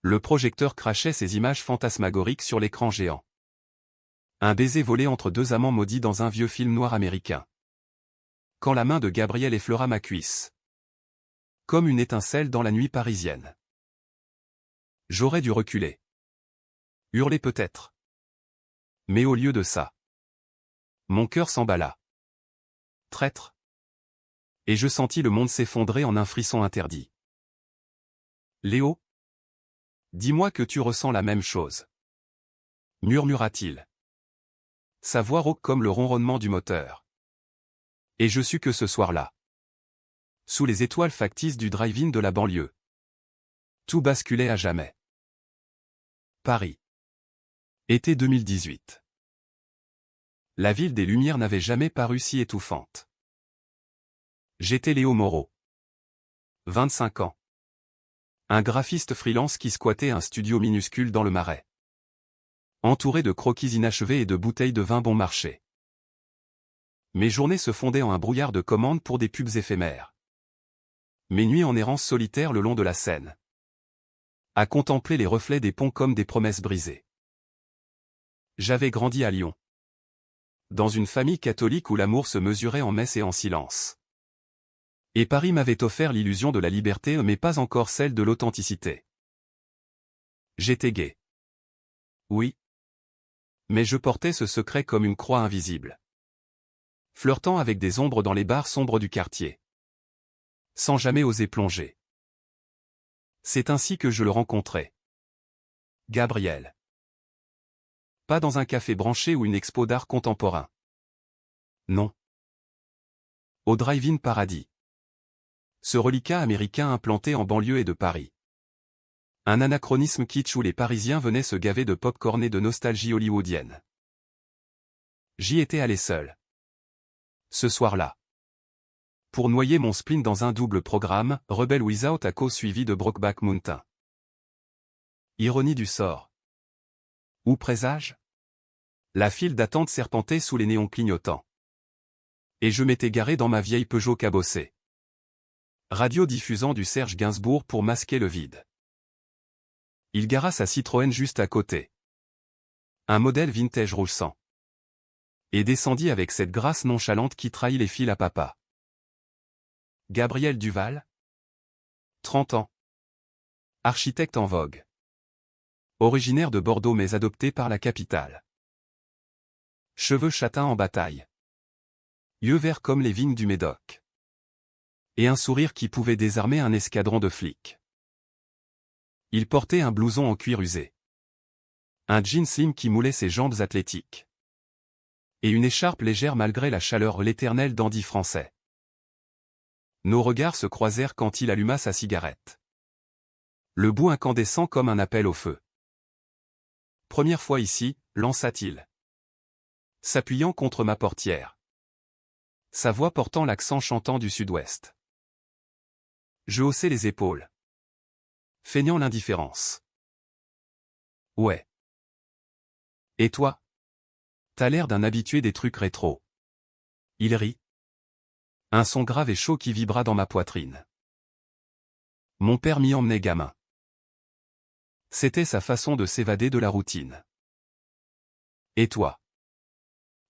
Le projecteur crachait ces images fantasmagoriques sur l'écran géant. Un baiser volé entre deux amants maudits dans un vieux film noir américain. Quand la main de Gabriel effleura ma cuisse. Comme une étincelle dans la nuit parisienne. J'aurais dû reculer. Hurler peut-être. Mais au lieu de ça. Mon cœur s'emballa. Traître. Et je sentis le monde s'effondrer en un frisson interdit. Léo? Dis-moi que tu ressens la même chose. Murmura-t-il. Sa voix rauque comme le ronronnement du moteur. Et je sus que ce soir-là. Sous les étoiles factices du drive-in de la banlieue. Tout basculait à jamais. Paris. Été 2018. La ville des Lumières n'avait jamais paru si étouffante. J'étais Léo Moreau. 25 ans. Un graphiste freelance qui squattait un studio minuscule dans le Marais. Entouré de croquis inachevés et de bouteilles de vin bon marché. Mes journées se fondaient en un brouillard de commandes pour des pubs éphémères. Mes nuits en errance solitaire le long de la Seine. À contempler les reflets des ponts comme des promesses brisées. J'avais grandi à Lyon. Dans une famille catholique où l'amour se mesurait en messe et en silence. Et Paris m'avait offert l'illusion de la liberté mais pas encore celle de l'authenticité. J'étais gay. Oui. Mais je portais ce secret comme une croix invisible. Flirtant avec des ombres dans les bars sombres du quartier. Sans jamais oser plonger. C'est ainsi que je le rencontrai. Gabriel. Pas dans un café branché ou une expo d'art contemporain. Non. Au Drive-in Paradis. Ce reliquat américain implanté en banlieue et de Paris. Un anachronisme kitsch où les Parisiens venaient se gaver de pop-corn et de nostalgie hollywoodienne. J'y étais allé seul. Ce soir-là. Pour noyer mon spleen dans un double programme, Rebel Without a cause suivi de Brokeback Mountain. Ironie du sort. Ou présage? La file d'attente serpentait sous les néons clignotants. Et je m'étais garé dans ma vieille Peugeot cabossée. Radio diffusant du Serge Gainsbourg pour masquer le vide. Il gara sa Citroën juste à côté. Un modèle vintage rouge sang. Et descendit avec cette grâce nonchalante qui trahit les fils à papa. Gabriel Duval. 30 ans. Architecte en vogue. Originaire de Bordeaux mais adopté par la capitale. Cheveux châtains en bataille. Yeux verts comme les vignes du Médoc. Et un sourire qui pouvait désarmer un escadron de flics. Il portait un blouson en cuir usé. Un jean slim qui moulait ses jambes athlétiques. Et une écharpe légère malgré la chaleur l'éternel dandy français. Nos regards se croisèrent quand il alluma sa cigarette. Le bout incandescent comme un appel au feu. Première fois ici, lança-t-il. S'appuyant contre ma portière. Sa voix portant l'accent chantant du sud-ouest. Je haussai les épaules. Feignant l'indifférence. Ouais. Et toi? T'as l'air d'un habitué des trucs rétro. Il rit. Un son grave et chaud qui vibra dans ma poitrine. Mon père m'y emmenait gamin. C'était sa façon de s'évader de la routine. Et toi?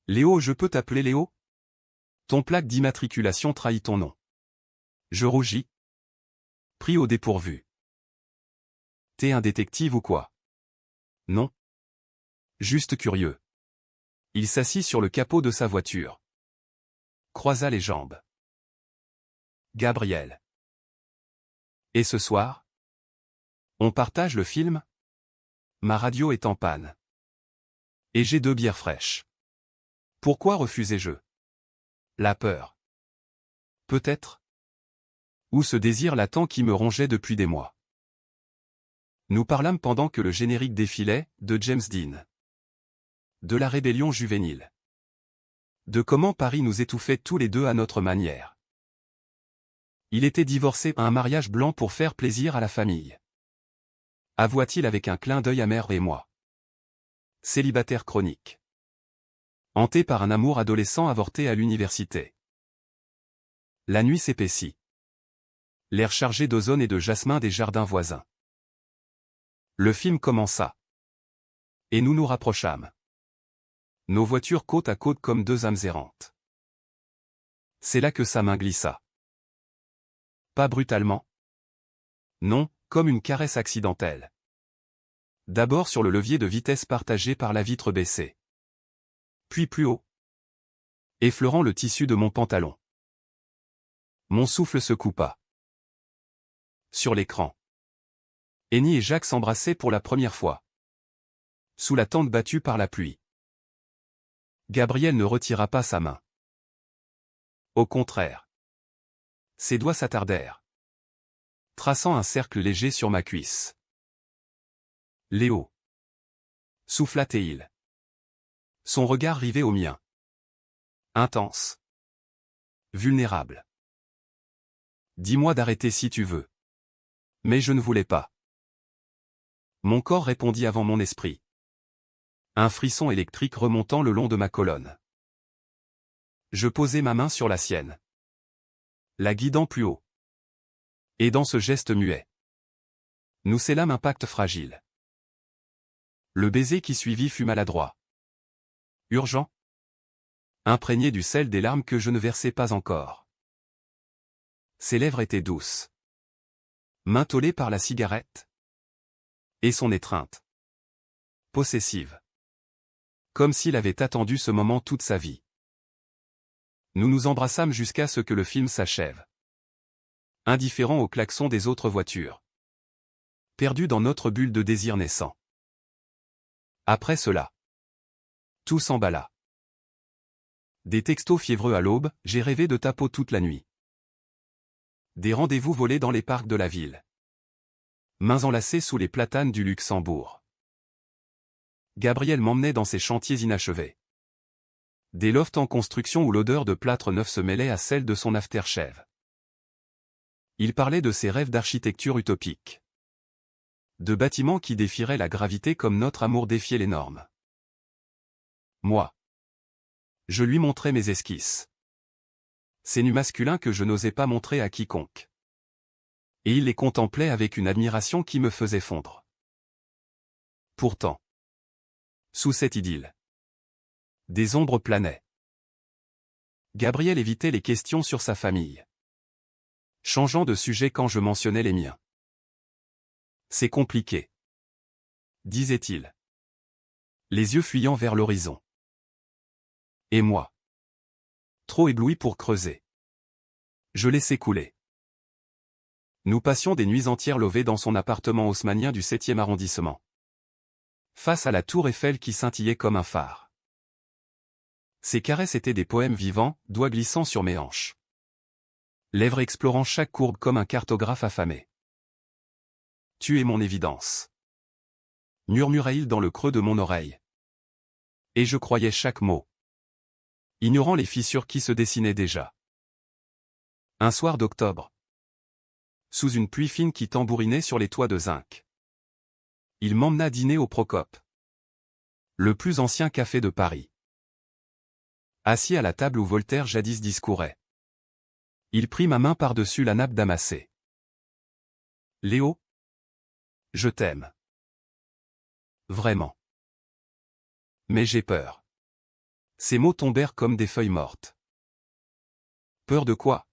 Léo, je peux t'appeler Léo? Ton plaque d'immatriculation trahit ton nom. Je rougis. Pris au dépourvu. T'es un détective ou quoi? Non. Juste curieux. Il s'assit sur le capot de sa voiture. Croisa les jambes. Gabriel. Et ce soir? On partage le film? Ma radio est en panne. Et j'ai 2 bières fraîches. Pourquoi refuser-je? La peur. Peut-être. Ou ce désir latent qui me rongeait depuis des mois. Nous parlâmes pendant que le générique défilait, de James Dean. De la rébellion juvénile. De comment Paris nous étouffait tous les deux à notre manière. Il était divorcé à un mariage blanc pour faire plaisir à la famille. Avoua-t-il avec un clin d'œil amer et moi. Célibataire chronique. Hanté par un amour adolescent avorté à l'université. La nuit s'épaissit. L'air chargé d'ozone et de jasmin des jardins voisins. Le film commença. Et nous nous rapprochâmes. Nos voitures côte à côte comme deux âmes errantes. C'est là que sa main glissa. Pas brutalement. Non, comme une caresse accidentelle. D'abord sur le levier de vitesse partagé par la vitre baissée. Puis plus haut. Effleurant le tissu de mon pantalon. Mon souffle se coupa. Sur l'écran. Annie et Jacques s'embrassaient pour la première fois. Sous la tente battue par la pluie. Gabriel ne retira pas sa main. Au contraire. Ses doigts s'attardèrent. Traçant un cercle léger sur ma cuisse. Léo. Souffla-t-il. Son regard rivé au mien. Intense. Vulnérable. Dis-moi d'arrêter si tu veux. Mais je ne voulais pas. Mon corps répondit avant mon esprit. Un frisson électrique remontant le long de ma colonne. Je posai ma main sur la sienne. La guidant plus haut. Et dans ce geste muet. Nous scellâmes un pacte fragile. Le baiser qui suivit fut maladroit. Urgent. Imprégné du sel des larmes que je ne versais pas encore. Ses lèvres étaient douces. Mentholées par la cigarette. Et son étreinte. Possessive. Comme s'il avait attendu ce moment toute sa vie. Nous nous embrassâmes jusqu'à ce que le film s'achève. Indifférents au klaxon des autres voitures. Perdus dans notre bulle de désir naissant. Après cela. Tout s'emballa. Des textos fiévreux à l'aube, j'ai rêvé de ta peau toute la nuit. Des rendez-vous volés dans les parcs de la ville. Mains enlacées sous les platanes du Luxembourg. Gabriel m'emmenait dans ses chantiers inachevés. Des lofts en construction où l'odeur de plâtre neuf se mêlait à celle de son aftershave. Il parlait de ses rêves d'architecture utopique. De bâtiments qui défieraient la gravité comme notre amour défiait les normes. Moi. Je lui montrais mes esquisses. Ces nus masculins que je n'osais pas montrer à quiconque. Et il les contemplait avec une admiration qui me faisait fondre. Pourtant. Sous cette idylle. Des ombres planaient. Gabriel évitait les questions sur sa famille. Changeant de sujet quand je mentionnais les miens. C'est compliqué. Disait-il. Les yeux fuyant vers l'horizon. Et moi. Trop ébloui pour creuser. Je laissais couler. Nous passions des nuits entières lovés dans son appartement haussmannien du 7e arrondissement. Face à la tour Eiffel qui scintillait comme un phare. Ses caresses étaient des poèmes vivants, doigts glissant sur mes hanches. Lèvres explorant chaque courbe comme un cartographe affamé. Tu es mon évidence. Murmurait-il dans le creux de mon oreille. Et je croyais chaque mot. Ignorant les fissures qui se dessinaient déjà. Un soir d'octobre. Sous une pluie fine qui tambourinait sur les toits de zinc. Il m'emmena dîner au Procope. Le plus ancien café de Paris. Assis à la table où Voltaire jadis discourait. Il prit ma main par-dessus la nappe damassée. Léo. Je t'aime. Vraiment. Mais j'ai peur. Ces mots tombèrent comme des feuilles mortes. Peur de quoi?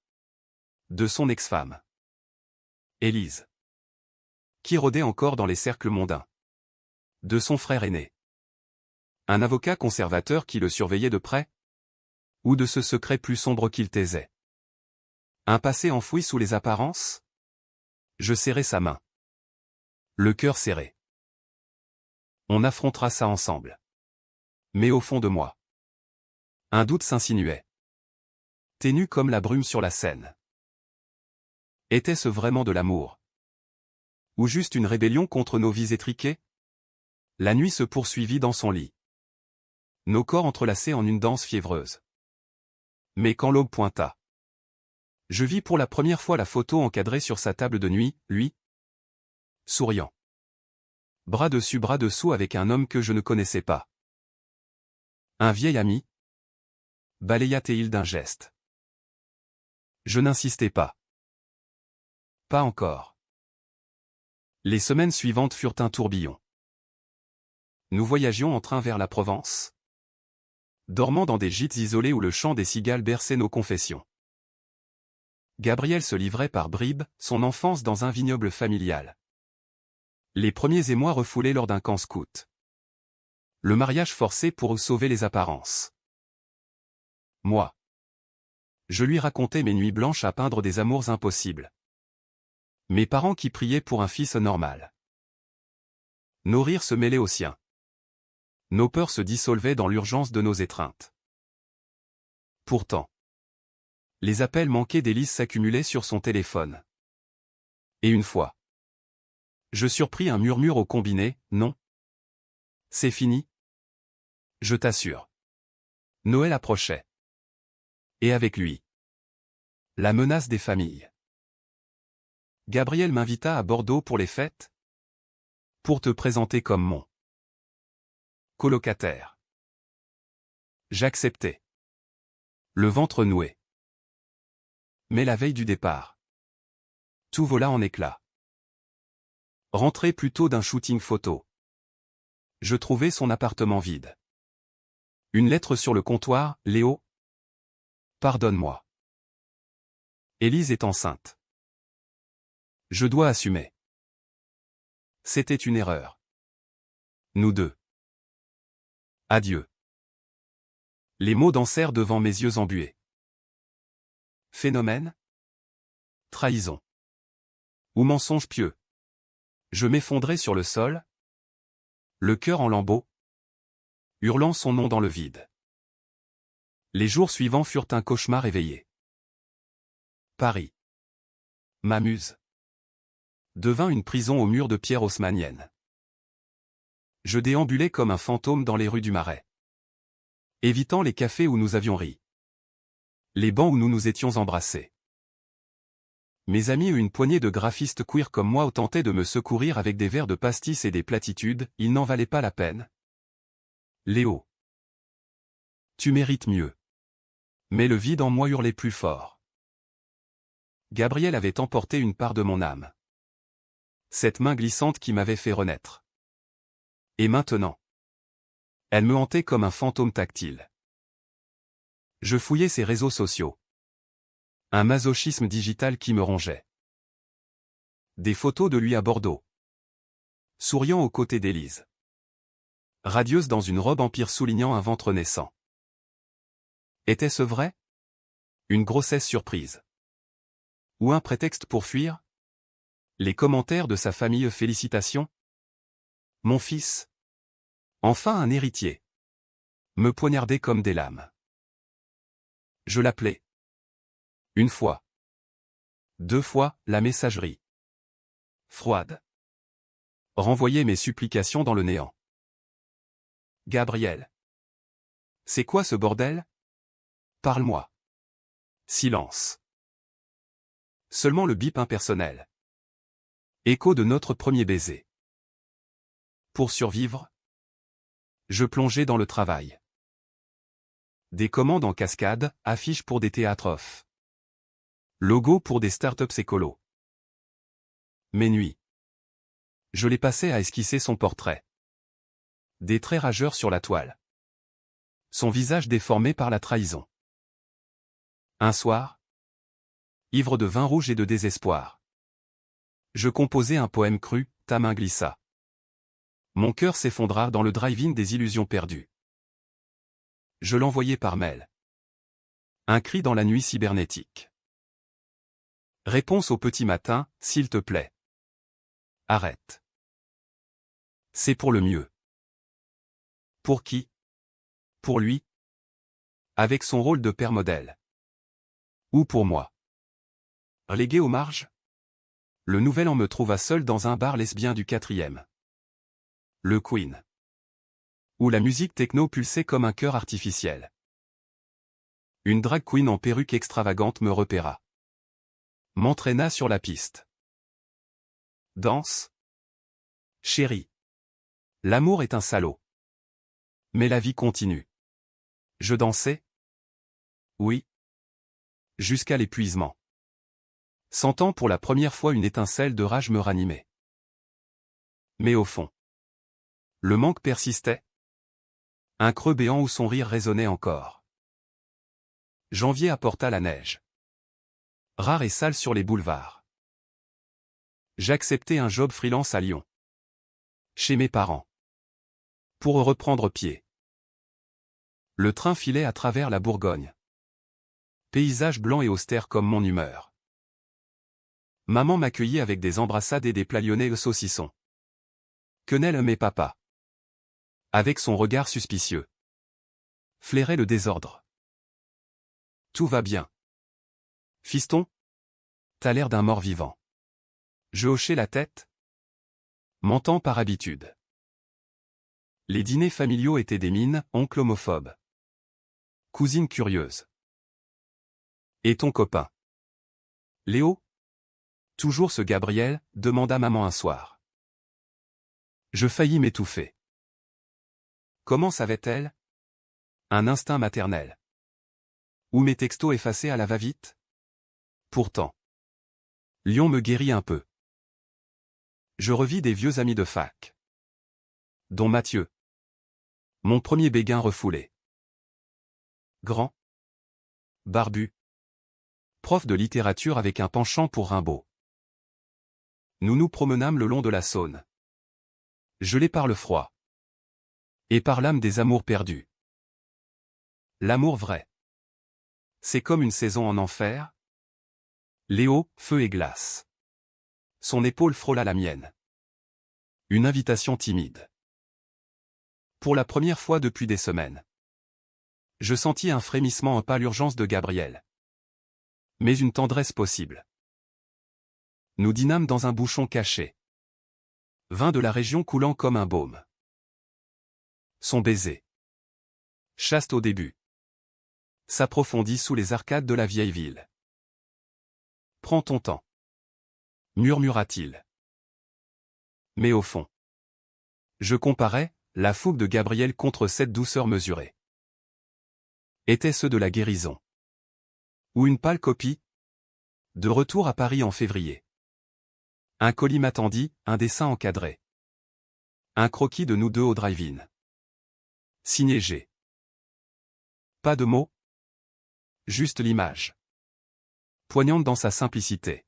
De son ex-femme. Élise. Qui rôdait encore dans les cercles mondains. De son frère aîné. Un avocat conservateur qui le surveillait de près? Ou de ce secret plus sombre qu'il taisait? Un passé enfoui sous les apparences? Je serrai sa main. Le cœur serré. On affrontera ça ensemble. Mais au fond de moi. Un doute s'insinuait. Ténu comme la brume sur la Seine. Était-ce vraiment de l'amour? Ou juste une rébellion contre nos vies étriquées? La nuit se poursuivit dans son lit. Nos corps entrelacés en une danse fiévreuse. Mais quand l'aube pointa, je vis pour la première fois la photo encadrée sur sa table de nuit, lui, souriant. Bras dessus bras dessous avec un homme que je ne connaissais pas. Un vieil ami? Balaya-t-il d'un geste. Je n'insistais pas. Pas encore. Les semaines suivantes furent un tourbillon. Nous voyagions en train vers la Provence, dormant dans des gîtes isolés où le chant des cigales berçait nos confessions. Gabriel se livrait par bribes, son enfance dans un vignoble familial. Les premiers émois refoulés lors d'un camp scout. Le mariage forcé pour sauver les apparences. Moi. Je lui racontais mes nuits blanches à peindre des amours impossibles. Mes parents qui priaient pour un fils normal. Nos rires se mêlaient aux siens. Nos peurs se dissolvaient dans l'urgence de nos étreintes. Pourtant, les appels manqués d'Élise s'accumulaient sur son téléphone. Et une fois, je surpris un murmure au combiné, « Non. C'est fini. Je t'assure. » Noël approchait. Et avec lui, la menace des familles. Gabriel m'invita à Bordeaux pour les fêtes, pour te présenter comme mon colocataire. J'acceptais. Le ventre noué. Mais la veille du départ, tout vola en éclats. Rentré plus tôt d'un shooting photo, je trouvai son appartement vide. Une lettre sur le comptoir, « Léo, pardonne-moi. Élise est enceinte. Je dois assumer. C'était une erreur. Nous deux. Adieu. » Les mots dansèrent devant mes yeux embués. Phénomène? Trahison? Ou mensonge pieux? Je m'effondrai sur le sol, le cœur en lambeaux, hurlant son nom dans le vide. Les jours suivants furent un cauchemar éveillé. Paris, ma muse, devint une prison aux murs de pierre haussmannienne. Je déambulais comme un fantôme dans les rues du Marais, évitant les cafés où nous avions ri, les bancs où nous nous étions embrassés. Mes amis et une poignée de graphistes queer comme moi tentaient de me secourir avec des verres de pastis et des platitudes, il n'en valait pas la peine. Léo, tu mérites mieux. Mais le vide en moi hurlait plus fort. Gabriel avait emporté une part de mon âme. Cette main glissante qui m'avait fait renaître. Et maintenant, elle me hantait comme un fantôme tactile. Je fouillais ses réseaux sociaux. Un masochisme digital qui me rongeait. Des photos de lui à Bordeaux, souriant aux côtés d'Élise, radieuse dans une robe empire soulignant un ventre naissant. Était-ce vrai? Une grossesse surprise? Ou un prétexte pour fuir? Les commentaires de sa famille félicitations? Mon fils, enfin un héritier, me poignardaient comme des lames. Je l'appelais. Une fois. 2 fois, la messagerie. Froide. Renvoyait mes supplications dans le néant. Gabriel. C'est quoi ce bordel? Parle-moi. Silence. Seulement le bip impersonnel. Écho de notre premier baiser. Pour survivre, je plongeais dans le travail. Des commandes en cascade, affiches pour des théâtres off. Logo pour des startups écolos. Mes nuits. Je les passais à esquisser son portrait. Des traits rageurs sur la toile. Son visage déformé par la trahison. Un soir, ivre de vin rouge et de désespoir, je composai un poème cru, ta main glissa. Mon cœur s'effondra dans le drive-in des illusions perdues. Je l'envoyai par mail. Un cri dans la nuit cybernétique. Réponse au petit matin, s'il te plaît. Arrête. C'est pour le mieux. Pour qui? Pour lui? Avec son rôle de père modèle. Ou pour moi? Relégué aux marges? Le nouvel an me trouva seul dans un bar lesbien du 4e. Le Queen. Où la musique techno pulsait comme un cœur artificiel. Une drag queen en perruque extravagante me repéra. M'entraîna sur la piste. Danse? Chérie. L'amour est un salaud. Mais la vie continue. Je dansais? Oui. Jusqu'à l'épuisement. Sentant pour la première fois une étincelle de rage me ranimer. Mais au fond, le manque persistait. Un creux béant où son rire résonnait encore. Janvier apporta la neige. Rare et sale sur les boulevards. J'acceptais un job freelance à Lyon. Chez mes parents. Pour reprendre pied. Le train filait à travers la Bourgogne. Paysage blanc et austère comme mon humeur. Maman m'accueillit avec des embrassades et des plats lyonnais au saucisson. Quenelle aimait papa. Avec son regard suspicieux. Flairait le désordre. Tout va bien. Fiston? T'as l'air d'un mort-vivant. Je hochai la tête. Mentant par habitude. Les dîners familiaux étaient des mines, oncle homophobe. Cousine curieuse. Et ton copain? Léo? Toujours ce Gabriel, demanda maman un soir. Je faillis m'étouffer. Comment savait-elle? Un instinct maternel. Ou mes textos effacés à la va-vite? Pourtant. Lyon me guérit un peu. Je revis des vieux amis de fac. Dont Mathieu. Mon premier béguin refoulé. Grand. Barbu. Prof de littérature avec un penchant pour Rimbaud. Nous nous promenâmes le long de la Saône. Gelés par le froid. Et parlâmes des amours perdus. L'amour vrai. C'est comme une saison en enfer. Léo, feu et glace. Son épaule frôla la mienne. Une invitation timide. Pour la première fois depuis des semaines. Je sentis un frémissement pas l'urgence de Gabriel. Mais une tendresse possible. Nous dînâmes dans un bouchon caché. Vin de la région coulant comme un baume. Son baiser. Chaste au début. S'approfondit sous les arcades de la vieille ville. Prends ton temps. Murmura-t-il. Mais au fond. Je comparais la fougue de Gabriel contre cette douceur mesurée. Était-ce de la guérison? Ou une pâle copie? De retour à Paris en février. Un colis m'attendit, un dessin encadré. Un croquis de nous deux au drive-in. Signé G. Pas de mots. Juste l'image. Poignante dans sa simplicité.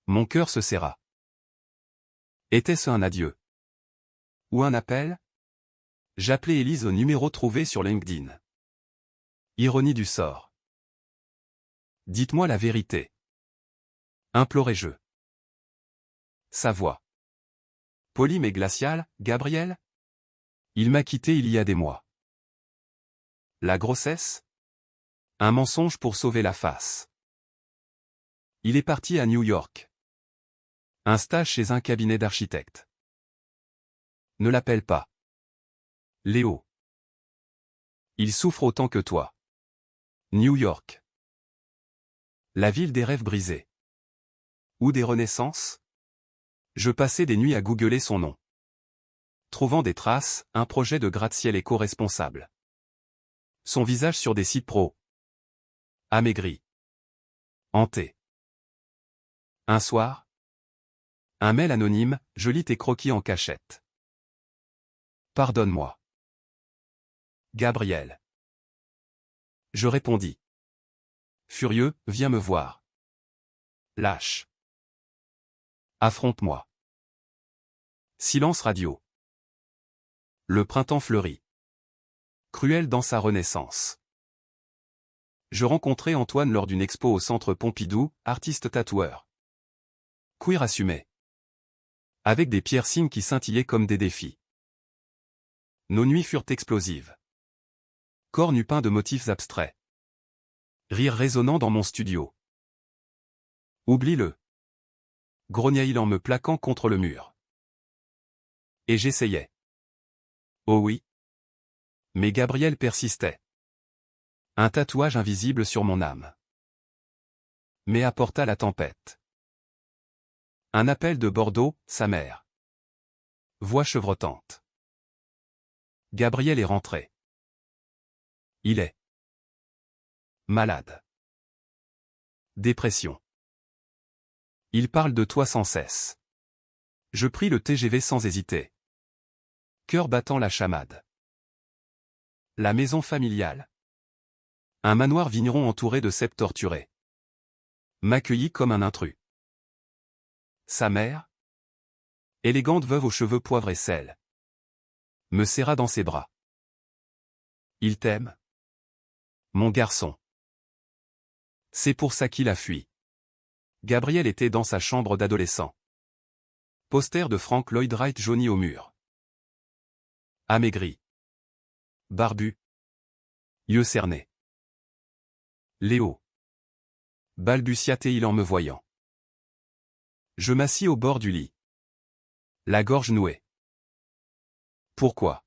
Mon cœur se serra. Était-ce un adieu? Ou un appel? J'appelai Élise au numéro trouvé sur LinkedIn. Ironie du sort. Dites-moi la vérité. Implorai-je. Sa voix. Polie mais glaciale, Gabriel? Il m'a quitté il y a des mois. La grossesse? Un mensonge pour sauver la face. Il est parti à New York. Un stage chez un cabinet d'architectes. Ne l'appelle pas. Léo. Il souffre autant que toi. New York. La ville des rêves brisés. Ou des renaissances? Je passais des nuits à googler son nom. Trouvant des traces, un projet de gratte-ciel éco-responsable. Son visage sur des sites pro. Amaigri. Hanté. Un soir. Un mail anonyme, je lis tes croquis en cachette. Pardonne-moi. Gabriel. Je répondis. Furieux, viens me voir. Lâche. Affronte-moi. Silence radio. Le printemps fleurit. Cruel dans sa renaissance. Je rencontrai Antoine lors d'une expo au centre Pompidou, artiste tatoueur. Queer assumé. Avec des piercings qui scintillaient comme des défis. Nos nuits furent explosives. Corps nu peint de motifs abstraits. Rire résonnant dans mon studio. Oublie-le. Grogna-il en me plaquant contre le mur. Et j'essayais. Oh oui. Mais Gabriel persistait. Un tatouage invisible sur mon âme. Mais apporta la tempête. Un appel de Bordeaux, sa mère. Voix chevrotante. Gabriel est rentré. Il est malade. Dépression. Il parle de toi sans cesse. Je pris le TGV sans hésiter. Cœur battant la chamade. La maison familiale. Un manoir vigneron entouré de ceps torturés. M'accueillit comme un intrus. Sa mère, élégante veuve aux cheveux poivre et sel, me serra dans ses bras. Il t'aime, mon garçon. C'est pour ça qu'il a fui. Gabriel était dans sa chambre d'adolescent. Poster de Frank Lloyd Wright jauni au mur. Amaigri. Barbu. Yeux cernés. Léo. Balbutia-t-il en me voyant. Je m'assis au bord du lit. La gorge nouée. Pourquoi?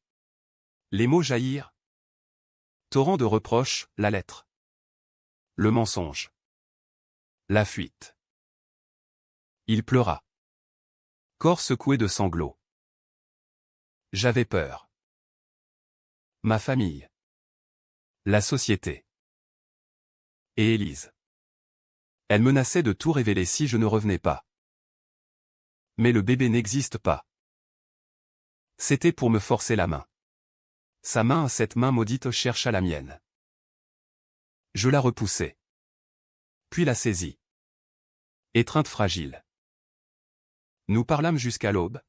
Les mots jaillirent. Torrent de reproches, la lettre. Le mensonge. La fuite. Il pleura. Corps secoué de sanglots. J'avais peur. Ma famille. La société. Et Élise. Elle menaçait de tout révéler si je ne revenais pas. Mais le bébé n'existe pas. C'était pour me forcer la main. Sa main à cette main maudite chercha la mienne. Je la repoussai. Puis la saisis. Étreinte fragile. Nous parlâmes jusqu'à l'aube.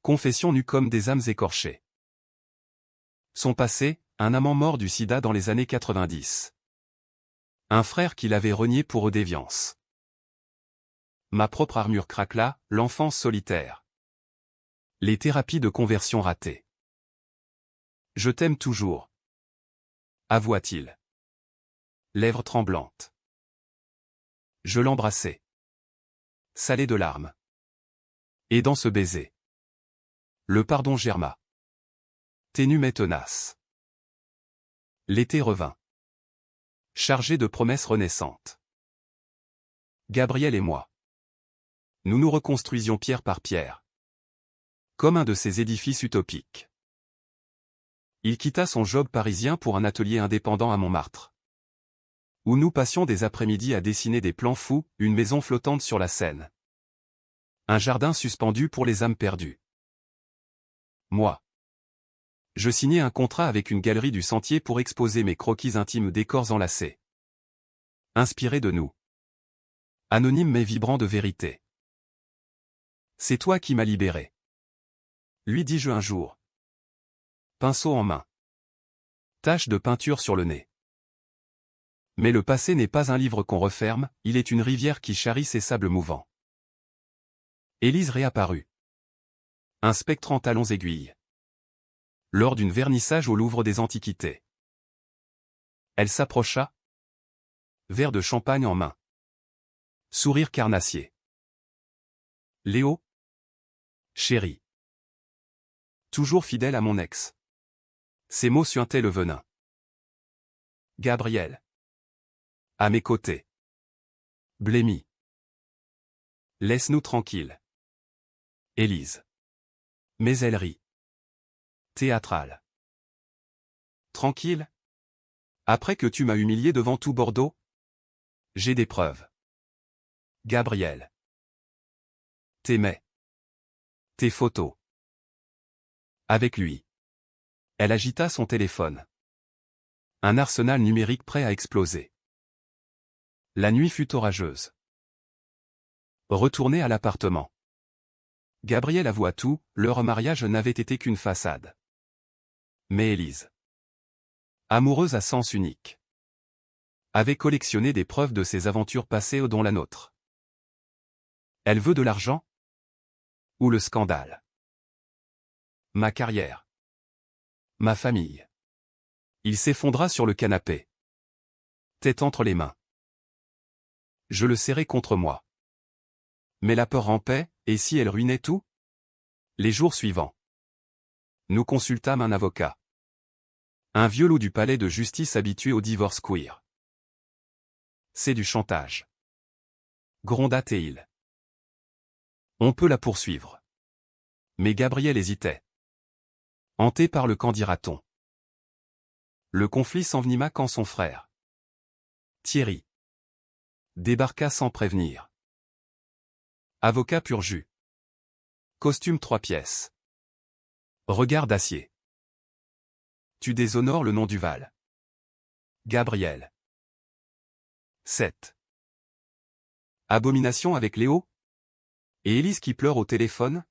Confession nue comme des âmes écorchées. Son passé, un amant mort du sida dans les années 90. Un frère qui l'avait renié pour déviance. Ma propre armure craquela, l'enfance solitaire. Les thérapies de conversion ratées. Je t'aime toujours. Avoua-t-il. Lèvres tremblantes. Je l'embrassai. Salé de larmes. Et dans ce baiser, le pardon germa. Ténu mais tenace. L'été revint. Chargé de promesses renaissantes. Gabriel et moi. Nous nous reconstruisions pierre par pierre. Comme un de ces édifices utopiques. Il quitta son job parisien pour un atelier indépendant à Montmartre. Où nous passions des après-midi à dessiner des plans fous, une maison flottante sur la Seine. Un jardin suspendu pour les âmes perdues. Moi. Je signai un contrat avec une galerie du Sentier pour exposer mes croquis intimes des corps enlacés. Inspirés de nous. Anonyme mais vibrant de vérité. C'est toi qui m'as libéré. Lui dis-je un jour. Pinceau en main. Tache de peinture sur le nez. Mais le passé n'est pas un livre qu'on referme, il est une rivière qui charrie ses sables mouvants. Élise réapparut. Un spectre en talons aiguilles. Lors d'une vernissage au Louvre des Antiquités. Elle s'approcha. Verre de champagne en main. Sourire carnassier. Léo. Chéri. Toujours fidèle à mon ex. Ces mots suintaient le venin. Gabriel. À mes côtés. Blémi. Laisse-nous tranquilles. Élise. Mais elle rit. Théâtrale. Tranquille? Après que tu m'as humilié devant tout Bordeaux? J'ai des preuves. Gabriel. T'aimais. Tes photos. Avec lui. Elle agita son téléphone. Un arsenal numérique prêt à exploser. La nuit fut orageuse. Retourné à l'appartement. Gabriel avoua tout, leur mariage n'avait été qu'une façade. Mais Élise, amoureuse à sens unique, avait collectionné des preuves de ses aventures passées dont la nôtre. Elle veut de l'argent? Ou le scandale? Ma carrière. Ma famille. Il s'effondra sur le canapé. Tête entre les mains. Je le serrai contre moi. Mais la peur rampait, et si elle ruinait tout? Les jours suivants. Nous consultâmes un avocat. Un vieux loup du palais de justice habitué au divorce queer. C'est du chantage. Gronda-t-il. On peut la poursuivre. Mais Gabriel hésitait. Hanté par le qu'en dira-t-on. Le conflit s'envenima quand son frère, Thierry, débarqua sans prévenir. Avocat pur jus. Costume 3 pièces. Regard d'acier. Tu déshonores le nom Duval. Gabriel. 7. Abomination avec Léo? Et Élise qui pleure au téléphone?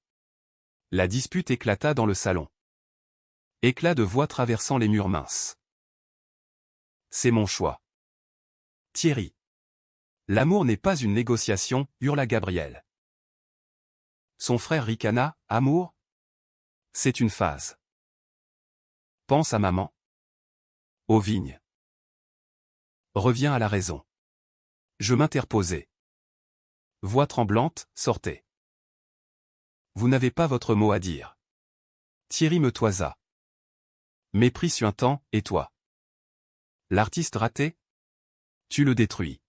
La dispute éclata dans le salon. Éclat de voix traversant les murs minces. C'est mon choix. Thierry. L'amour n'est pas une négociation, hurla Gabriel. Son frère ricana, amour? C'est une phase. Pense à maman. Aux vignes. Reviens à la raison. Je m'interposai. Voix tremblante, sortez. Vous n'avez pas votre mot à dire. Thierry me toisa. Mépris suintant, et toi? L'artiste raté? Tu le détruis.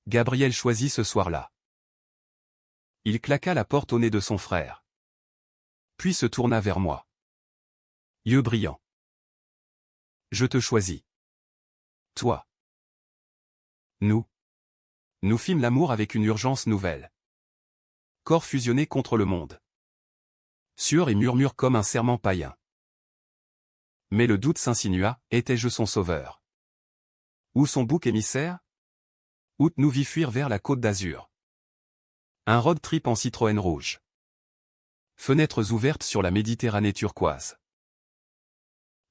Gabriel choisit ce soir-là. Il claqua la porte au nez de son frère. Puis se tourna vers moi. Yeux brillants. Je te choisis. Toi. Nous. Nous fîmes l'amour avec une urgence nouvelle. Corps fusionnés contre le monde. Sueur et murmure comme un serment païen. Mais le doute s'insinua, étais-je son sauveur? Ou son bouc émissaire? Août nous vit fuir vers la côte d'Azur. Un road trip en Citroën rouge. Fenêtres ouvertes sur la Méditerranée turquoise.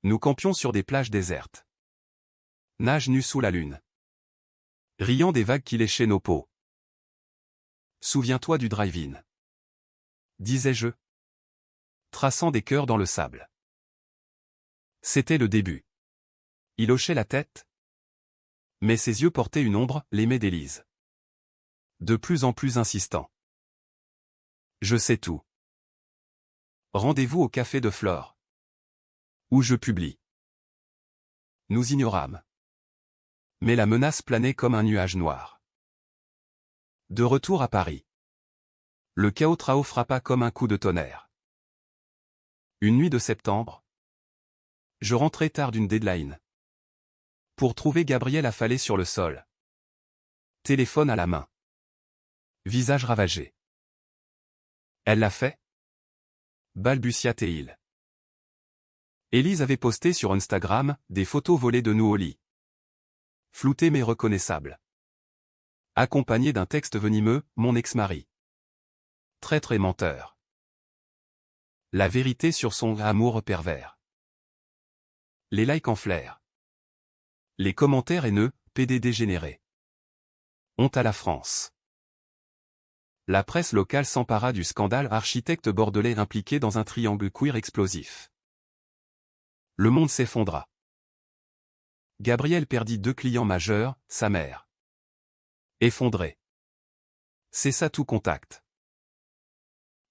Nous campions sur des plages désertes. Nage nus sous la lune. Riant des vagues qui léchaient nos peaux. Souviens-toi du drive-in. Disais-je. Traçant des cœurs dans le sable. C'était le début. Il hochait la tête. Mais ses yeux portaient une ombre, l'aimait d'Élise. De plus en plus insistant. Je sais tout. Rendez-vous au café de Flore. Où je publie. Nous ignorâmes. Mais la menace planait comme un nuage noir. De retour à Paris. Le chaos trao frappa comme un coup de tonnerre. Une nuit de septembre. Je rentrais tard d'une deadline. Pour trouver Gabriel affalé sur le sol. Téléphone à la main. Visage ravagé. Elle l'a fait? Balbutia Théil. Élise avait posté sur Instagram des photos volées de nous au lit. Floutées mais reconnaissables. Accompagnées d'un texte venimeux, mon ex-mari. Traître et menteur. La vérité sur son amour pervers. Les likes enflèrent. Les commentaires haineux, PD dégénérés. Honte à la France. La presse locale s'empara du scandale architecte bordelais impliqué dans un triangle queer explosif. Le monde s'effondra. Gabriel perdit 2 clients majeurs, sa mère. Effondré. Cessa tout contact.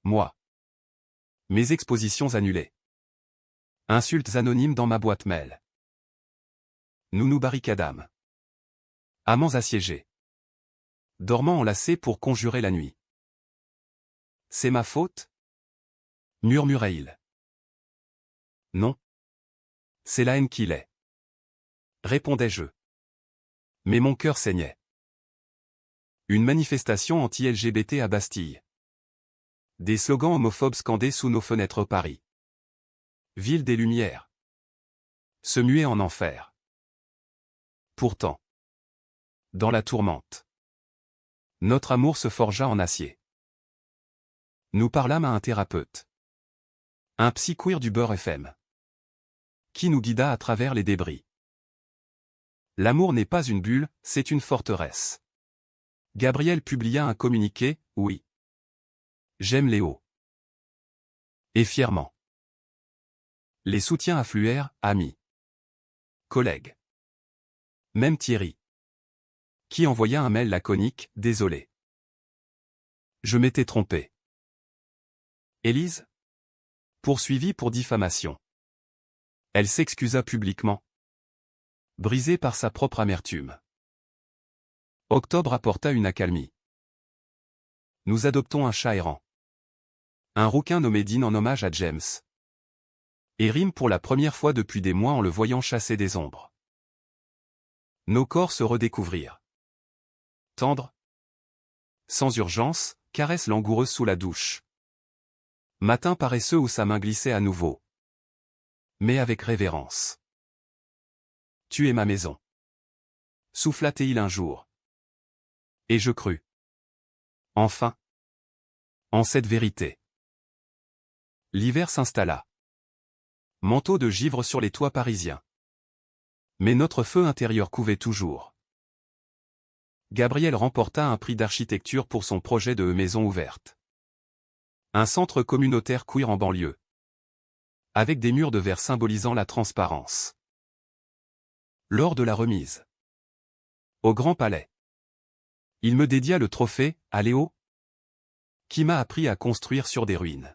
Moi. Mes expositions annulées. Insultes anonymes dans ma boîte mail. Nous nous barricadâmes. Amants assiégés. Dormant enlacés pour conjurer la nuit. C'est ma faute? Murmurait-il. Non. C'est la haine qui l'est. Répondais-je. Mais mon cœur saignait. Une manifestation anti-LGBT à Bastille. Des slogans homophobes scandés sous nos fenêtres Paris. Ville des Lumières. Se muer en enfer. Pourtant. Dans la tourmente. Notre amour se forgea en acier. Nous parlâmes à un thérapeute. Un psy queer du Beurre FM. Qui nous guida à travers les débris. L'amour n'est pas une bulle, c'est une forteresse. Gabriel publia un communiqué, oui. J'aime Léo. Et fièrement. Les soutiens affluèrent, amis. Collègues. Même Thierry. Qui envoya un mail laconique, désolé. Je m'étais trompé. Élise? Poursuivie pour diffamation. Elle s'excusa publiquement. Brisée par sa propre amertume. Octobre apporta une accalmie. Nous adoptons un chat errant. Un rouquin nommé Dean en hommage à James. Et rime pour la première fois depuis des mois en le voyant chasser des ombres. Nos corps se redécouvrirent. Tendre. Sans urgence, caresse langoureuse sous la douche. Matin paresseux où sa main glissait à nouveau. Mais avec révérence. Tu es ma maison. Souffla-t-il un jour. Et je crus. Enfin. En cette vérité. L'hiver s'installa. Manteau de givre sur les toits parisiens. Mais notre feu intérieur couvait toujours. Gabriel remporta un prix d'architecture pour son projet de maison ouverte. Un centre communautaire queer en banlieue. Avec des murs de verre symbolisant la transparence. Lors de la remise. Au Grand Palais. Il me dédia le trophée, à Léo, qui m'a appris à construire sur des ruines.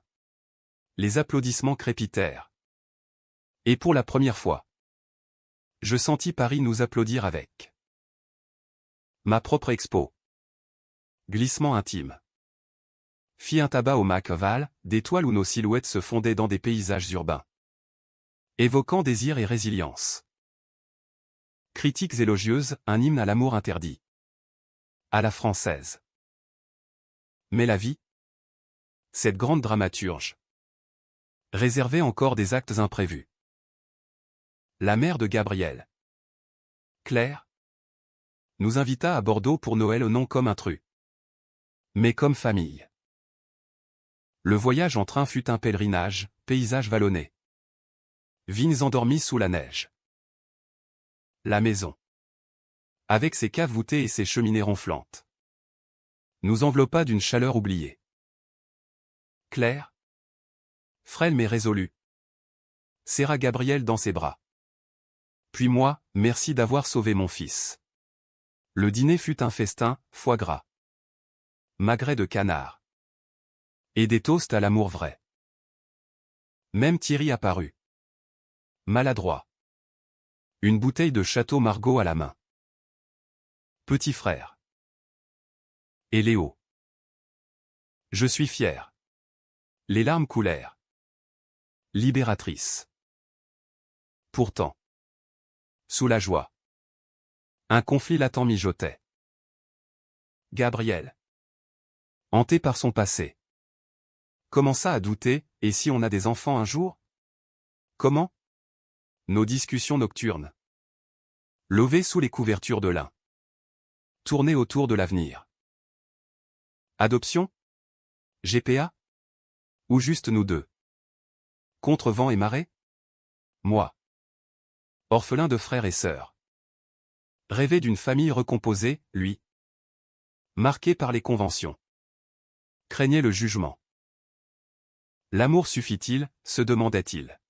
Les applaudissements crépitèrent. Et pour la première fois, je sentis Paris nous applaudir avec ma propre expo. Glissement intime. Fit un tabac au Macval, des toiles où nos silhouettes se fondaient dans des paysages urbains. Évoquant désir et résilience. Critiques élogieuses, un hymne à l'amour interdit. À la française. Mais la vie, cette grande dramaturge, réservait encore des actes imprévus. La mère de Gabriel, Claire, nous invita à Bordeaux pour Noël non comme intrus, mais comme famille. Le voyage en train fut un pèlerinage, paysage vallonné. Vignes endormies sous la neige. La maison, avec ses caves voûtées et ses cheminées ronflantes, nous enveloppa d'une chaleur oubliée. Claire, frêle mais résolue, serra Gabriel dans ses bras. Puis moi, merci d'avoir sauvé mon fils. Le dîner fut un festin, foie gras, magret de canard, et des toasts à l'amour vrai. Même Thierry apparut. Maladroit. Une bouteille de Château Margaux à la main. Petit frère. Et Léo. Je suis fier. Les larmes coulèrent. Libératrice. Pourtant. Sous la joie. Un conflit latent mijotait. Gabriel, hanté par son passé, commença à douter, et si on a des enfants un jour? Comment? Nos discussions nocturnes. Levées sous les couvertures de lin. Tournées autour de l'avenir. Adoption? GPA? Ou juste nous deux? Contre vent et marée? Moi. Orphelin de frères et sœurs. Rêver d'une famille recomposée, lui. Marqué par les conventions. Craignait le jugement. L'amour suffit-il, se demandait-il.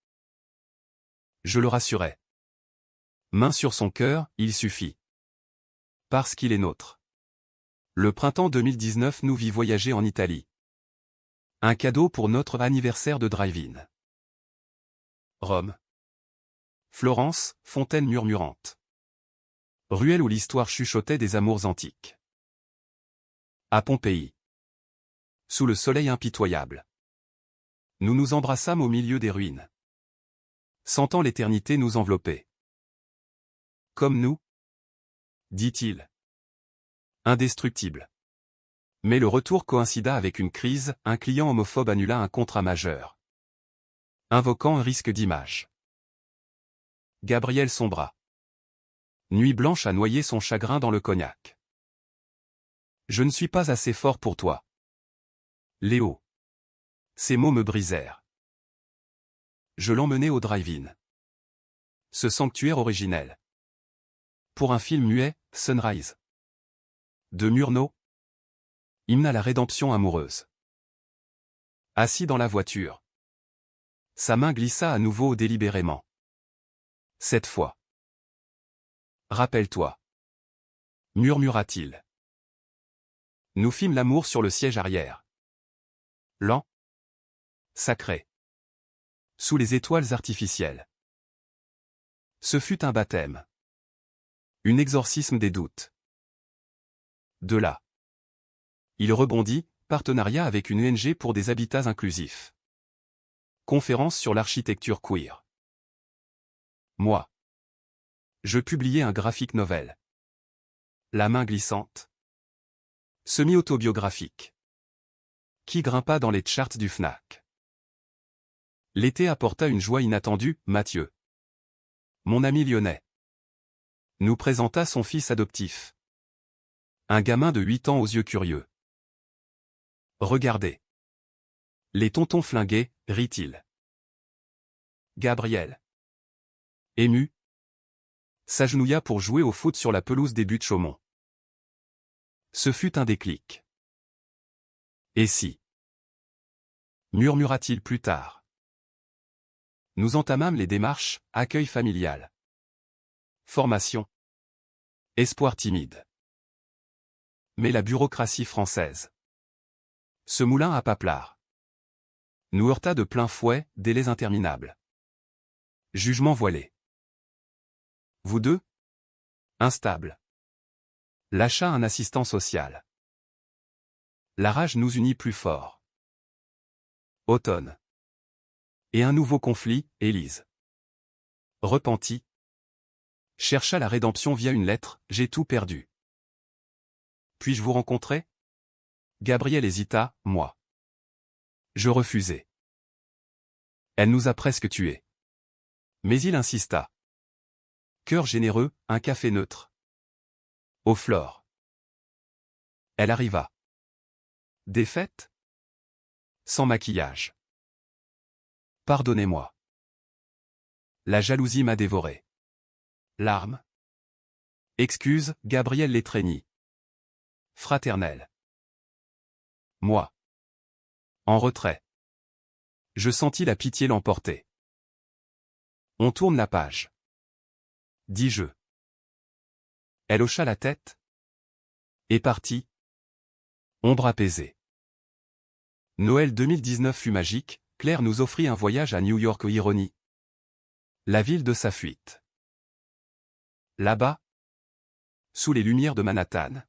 Je le rassurais. Main sur son cœur, il suffit. Parce qu'il est nôtre. Le printemps 2019 nous vit voyager en Italie. Un cadeau pour notre anniversaire de drive-in. Rome. Florence, fontaine murmurante. Ruelle où l'histoire chuchotait des amours antiques. À Pompéi. Sous le soleil impitoyable. Nous nous embrassâmes au milieu des ruines. Sentant l'éternité nous envelopper. Comme nous? Dit-il. Indestructible. Mais le retour coïncida avec une crise, un client homophobe annula un contrat majeur. Invoquant un risque d'image. Gabriel sombra. Nuit blanche a noyé son chagrin dans le cognac. Je ne suis pas assez fort pour toi. Léo. Ces mots me brisèrent. Je l'emmenai au drive-in. Ce sanctuaire originel. Pour un film muet, Sunrise. De Murnau. Hymne à la rédemption amoureuse. Assis dans la voiture. Sa main glissa à nouveau délibérément. Cette fois. Rappelle-toi. Murmura-t-il. Nous fîmes l'amour sur le siège arrière. Lent. Sacré. Sous les étoiles artificielles. Ce fut un baptême. Un exorcisme des doutes. De là. Il rebondit, partenariat avec une ONG pour des habitats inclusifs. Conférence sur l'architecture queer. Moi. Je publiais un graphic novel. La main glissante. Semi-autobiographique. Qui grimpa dans les charts du Fnac. L'été apporta une joie inattendue, Mathieu, mon ami lyonnais, nous présenta son fils adoptif. Un gamin de 8 ans aux yeux curieux. Regardez. Les tontons flingués, rit-il. Gabriel, ému, s'agenouilla pour jouer au foot sur la pelouse des buts de Chaumont. Ce fut un déclic. Et si? Murmura-t-il plus tard. Nous entamâmes les démarches, accueil familial. Formation. Espoir timide. Mais la bureaucratie française. Ce moulin à Paplard nous heurta de plein fouet, délais interminables. Jugement voilé. Vous deux? Instables. Lâcha un assistant social. La rage nous unit plus fort. Automne. Et un nouveau conflit, Élise. Repentie. Chercha la rédemption via une lettre, j'ai tout perdu. Puis-je vous rencontrer? Gabriel hésita, moi. Je refusai. Elle nous a presque tués. Mais il insista. Cœur généreux, un café neutre. Aux fleurs. Elle arriva. Défaite? Sans maquillage. Pardonnez-moi. La jalousie m'a dévoré. Larmes. Excuse, Gabriel l'étreignit. Fraternel. Moi. En retrait. Je sentis la pitié l'emporter. On tourne la page. Dis-je. Elle hocha la tête. Et partit. Ombre apaisée. Noël 2019 fut magique, Claire nous offrit un voyage à New York. Ironie. La ville de sa fuite. Là-bas, sous les lumières de Manhattan,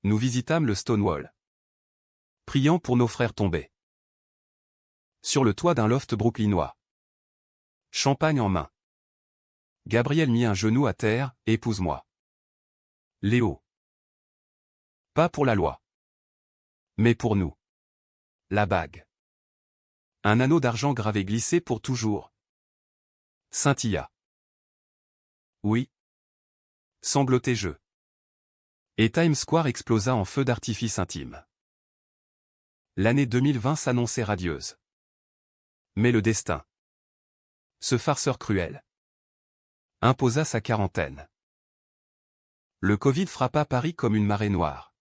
nous visitâmes le Stonewall, priant pour nos frères tombés. Sur le toit d'un loft brooklynois, champagne en main, Gabriel mit un genou à terre, épouse-moi. Léo. Pas pour la loi, mais pour nous. La bague. Un anneau d'argent gravé glissé pour toujours. Scintilla. Oui. Sanglotait je. Et Times Square explosa en feu d'artifice intime. L'année 2020 s'annonçait radieuse. Mais le destin, ce farceur cruel, imposa sa quarantaine. Le Covid frappa Paris comme une marée noire,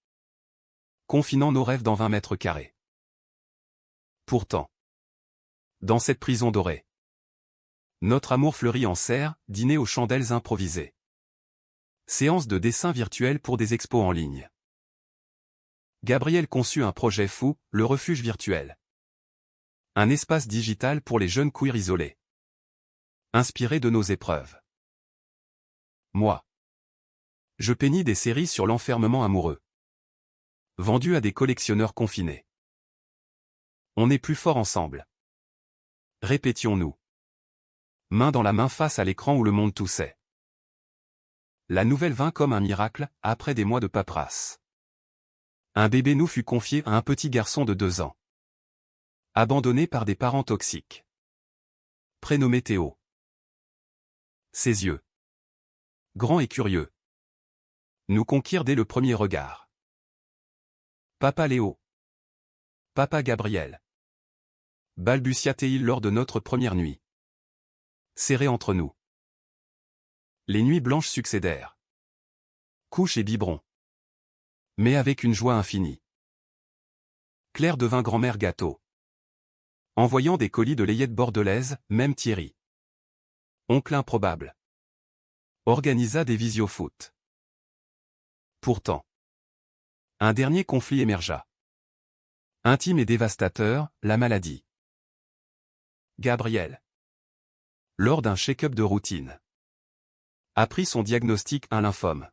confinant nos rêves dans 20 mètres carrés. Pourtant, dans cette prison dorée, notre amour fleurit en serre, dîner aux chandelles improvisées. Séance de dessin virtuel pour des expos en ligne. Gabriel conçut un projet fou, le refuge virtuel. Un espace digital pour les jeunes queers isolés. Inspiré de nos épreuves. Moi. Je peignis des séries sur l'enfermement amoureux. Vendues à des collectionneurs confinés. On est plus fort ensemble. Répétions-nous. Main dans la main face à l'écran où le monde toussait. La nouvelle vint comme un miracle, après des mois de paperasse. Un bébé nous fut confié à un petit garçon de 2 ans. Abandonné par des parents toxiques. Prénommé Théo. Ses yeux, grands et curieux, nous conquirent dès le premier regard. Papa Léo. Papa Gabriel. Balbutia-t-il lors de notre première nuit. Serré entre nous. Les nuits blanches succédèrent. Couche et biberon. Mais avec une joie infinie. Claire devint grand-mère gâteau. Envoyant des colis de layette bordelaise, même Thierry. Oncle improbable. Organisa des visio-foot. Pourtant, un dernier conflit émergea. Intime et dévastateur, la maladie. Gabriel, lors d'un check-up de routine, apprit son diagnostic, un lymphome.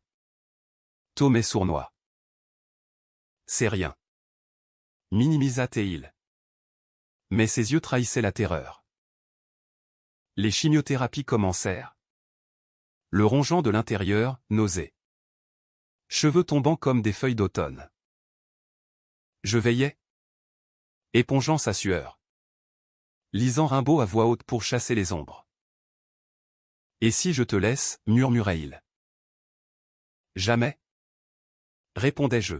Tome et sournois. C'est rien. Minimisa-t-il. Mais ses yeux trahissaient la terreur. Les chimiothérapies commencèrent. Le rongeant de l'intérieur, nausée. Cheveux tombant comme des feuilles d'automne. Je veillais, épongeant sa sueur. lisant Rimbaud à voix haute pour chasser les ombres. Et si je te laisse, murmurait-il. Jamais, répondais-je,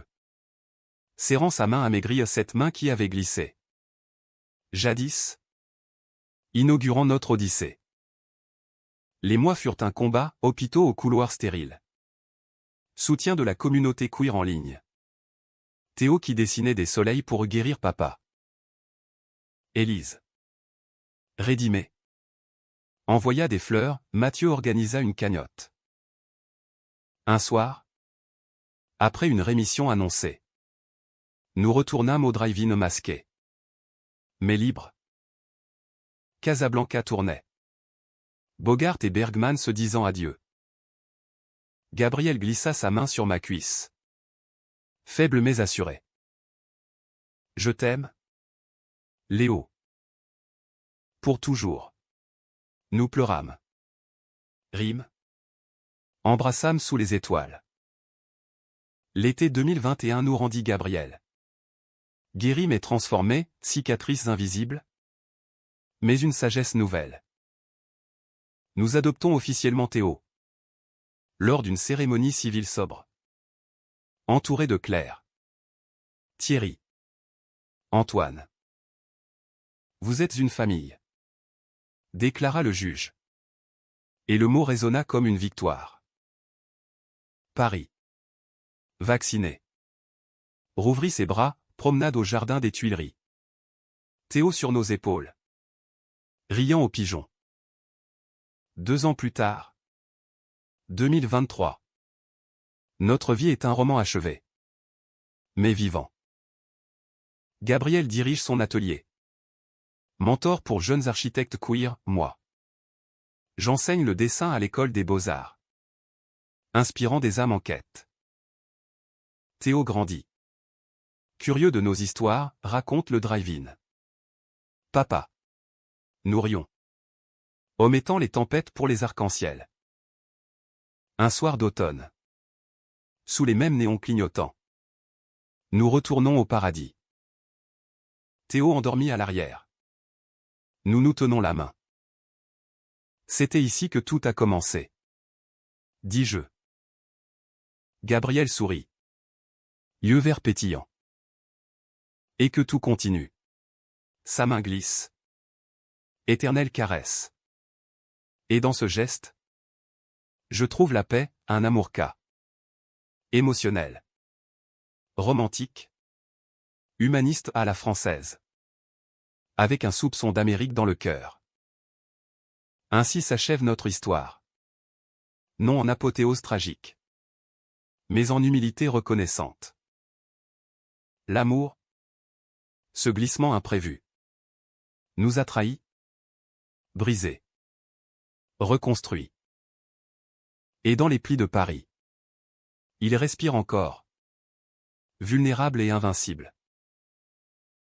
serrant sa main amaigrie à cette main qui avait glissé. Jadis, inaugurant notre odyssée. Les mois furent un combat, hôpitaux aux couloirs stériles. Soutien de la communauté queer en ligne. Théo qui dessinait des soleils pour guérir papa. Élise. Rédimé. Envoya des fleurs, Mathieu organisa une cagnotte. Un soir, après une rémission annoncée, nous retournâmes au drive-in masqué. Mais libre. Casablanca tournait. Bogart et Bergman se disant adieu. Gabriel glissa sa main sur ma cuisse. Faible mais assuré. Je t'aime, Léo. Pour toujours. Nous pleurâmes. Rime. Embrassâmes sous les étoiles. L'été 2021 nous rendit Gabriel. Guéri mais transformé, cicatrices invisibles. Mais une sagesse nouvelle. Nous adoptons officiellement Théo. Lors d'une cérémonie civile sobre. Entouré de Claire. Thierry. Antoine. Vous êtes une famille. Déclara le juge. Et le mot résonna comme une victoire. Paris. Vacciné. Rouvrit ses bras, promenade au jardin des Tuileries. Théo sur nos épaules. Riant aux pigeons. 2 ans plus tard. 2023. Notre vie est un roman achevé. Mais vivant. Gabriel dirige son atelier. Mentor pour jeunes architectes queer, moi. J'enseigne le dessin à l'école des beaux-arts. Inspirant des âmes en quête. Théo grandit. Curieux de nos histoires, raconte le drive-in. Papa. Nourrions. Omettant les tempêtes pour les arcs-en-ciel. Un soir d'automne. Sous les mêmes néons clignotants. Nous retournons au paradis. Théo endormi à l'arrière. Nous nous tenons la main. C'était ici que tout a commencé. Dis-je. Gabriel sourit. Yeux verts pétillants. Et que tout continue. Sa main glisse. Éternelle caresse. Et dans ce geste, je trouve la paix, un amour émotionnel. Romantique. Humaniste à la française. Avec un soupçon d'Amérique dans le cœur. Ainsi s'achève notre histoire. Non en apothéose tragique. Mais en humilité reconnaissante. L'amour. Ce glissement imprévu. Nous a trahis. Brisé. Reconstruit. Et dans les plis de Paris. Il respire encore. Vulnérable et invincible.